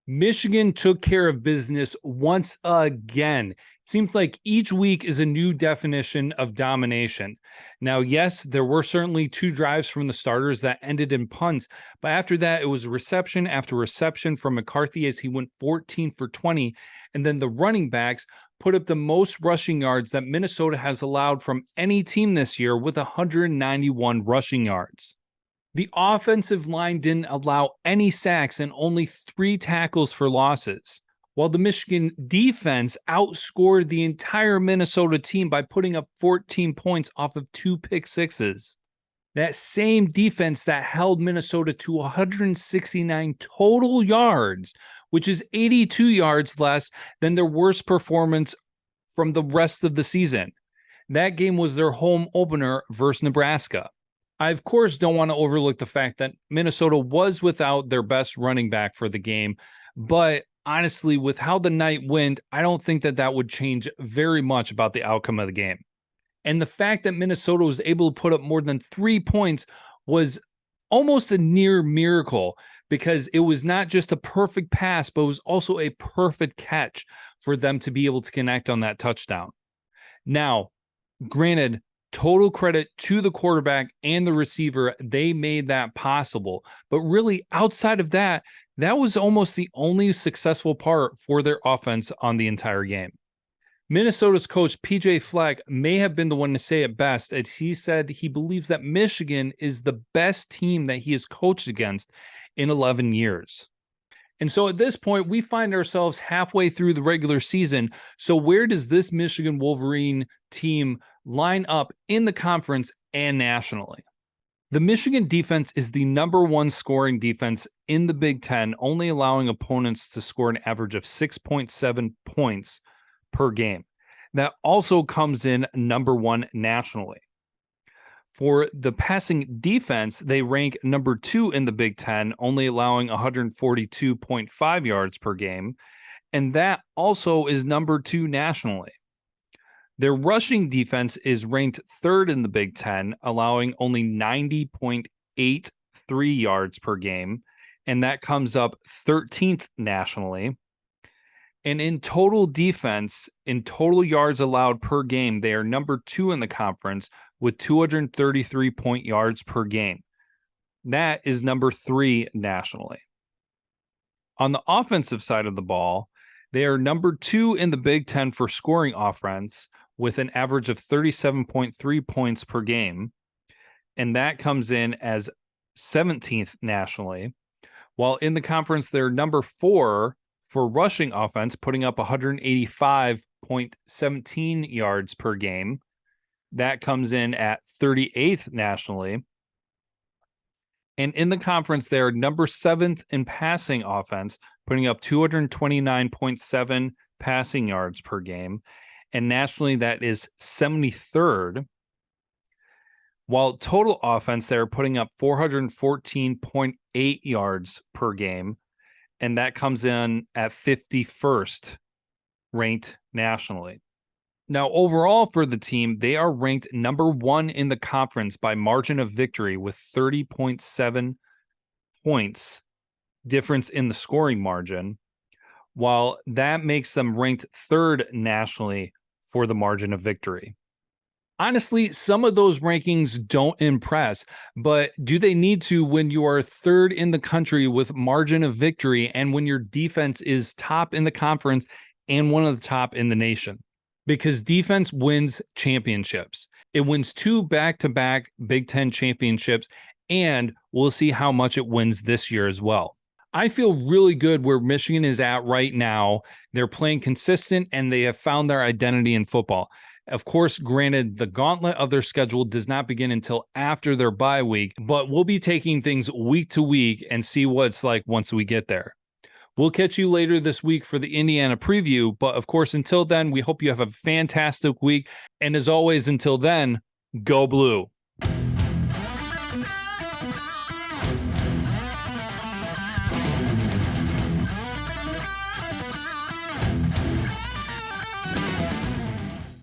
Michigan took care of business once again. It seems like each week is a new definition of domination. Now, yes, there were certainly two drives from the starters that ended in punts, but after that, it was reception after reception from McCarthy as he went 14 for 20. And then the running backs put up the most rushing yards that Minnesota has allowed from any team this year with 191 rushing yards. The offensive line didn't allow any sacks and only 3 tackles for losses, while the Michigan defense outscored the entire Minnesota team by putting up 14 points off of 2 pick sixes. That same defense that held Minnesota to 169 total yards, which is 82 yards less than their worst performance from the rest of the season. That game was their home opener versus Nebraska. I, of course, don't want to overlook the fact that Minnesota was without their best running back for the game. But honestly, with how the night went, I don't think that would change very much about the outcome of the game. And the fact that Minnesota was able to put up more than 3 points was almost a near miracle because it was not just a perfect pass, but it was also a perfect catch for them to be able to connect on that touchdown. Now, granted, total credit to the quarterback and the receiver. They made that possible. But really, outside of that, that was almost the only successful part for their offense on the entire game. Minnesota's coach, PJ Fleck, may have been the one to say it best, as he said he believes that Michigan is the best team that he has coached against in 11 years. And so at this point, we find ourselves halfway through the regular season. So where does this Michigan Wolverine team line up in the conference and nationally? The Michigan defense is the number 1 scoring defense in the Big Ten, only allowing opponents to score an average of 6.7 points per game. That also comes in number 1 nationally. For the passing defense, they rank number 2 in the Big Ten, only allowing 142.5 yards per game, and that also is number 2 nationally. Their rushing defense is ranked 3rd in the Big Ten, allowing only 90.83 yards per game, and that comes up 13th nationally. And in total defense, in total yards allowed per game, they are number 2 in the conference with 233 point yards per game. That is number 3 nationally. On the offensive side of the ball, they are number 2 in the Big Ten for scoring offense with an average of 37.3 points per game. And that comes in as 17th nationally. While in the conference, they're number 4 for rushing offense, putting up 185.17 yards per game. That comes in at 38th nationally. And in the conference, they're number 7th in passing offense, putting up 229.7 passing yards per game. And nationally, that is 73rd. While total offense, they're putting up 414.8 yards per game. And that comes in at 51st ranked nationally. Now, overall for the team, they are ranked number 1 in the conference by margin of victory with 30.7 points difference in the scoring margin, while that makes them ranked 3rd nationally for the margin of victory. Honestly, some of those rankings don't impress, but do they need to when you are 3rd in the country with margin of victory and when your defense is top in the conference and one of the top in the nation? Because defense wins championships. It wins 2 back-to-back Big Ten championships, and we'll see how much it wins this year as well. I feel really good where Michigan is at right now. They're playing consistent, and they have found their identity in football. Of course, granted, the gauntlet of their schedule does not begin until after their bye week, but we'll be taking things week to week and see what it's like once we get there. We'll catch you later this week for the Indiana preview, but of course, until then, we hope you have a fantastic week. And as always, until then, go blue.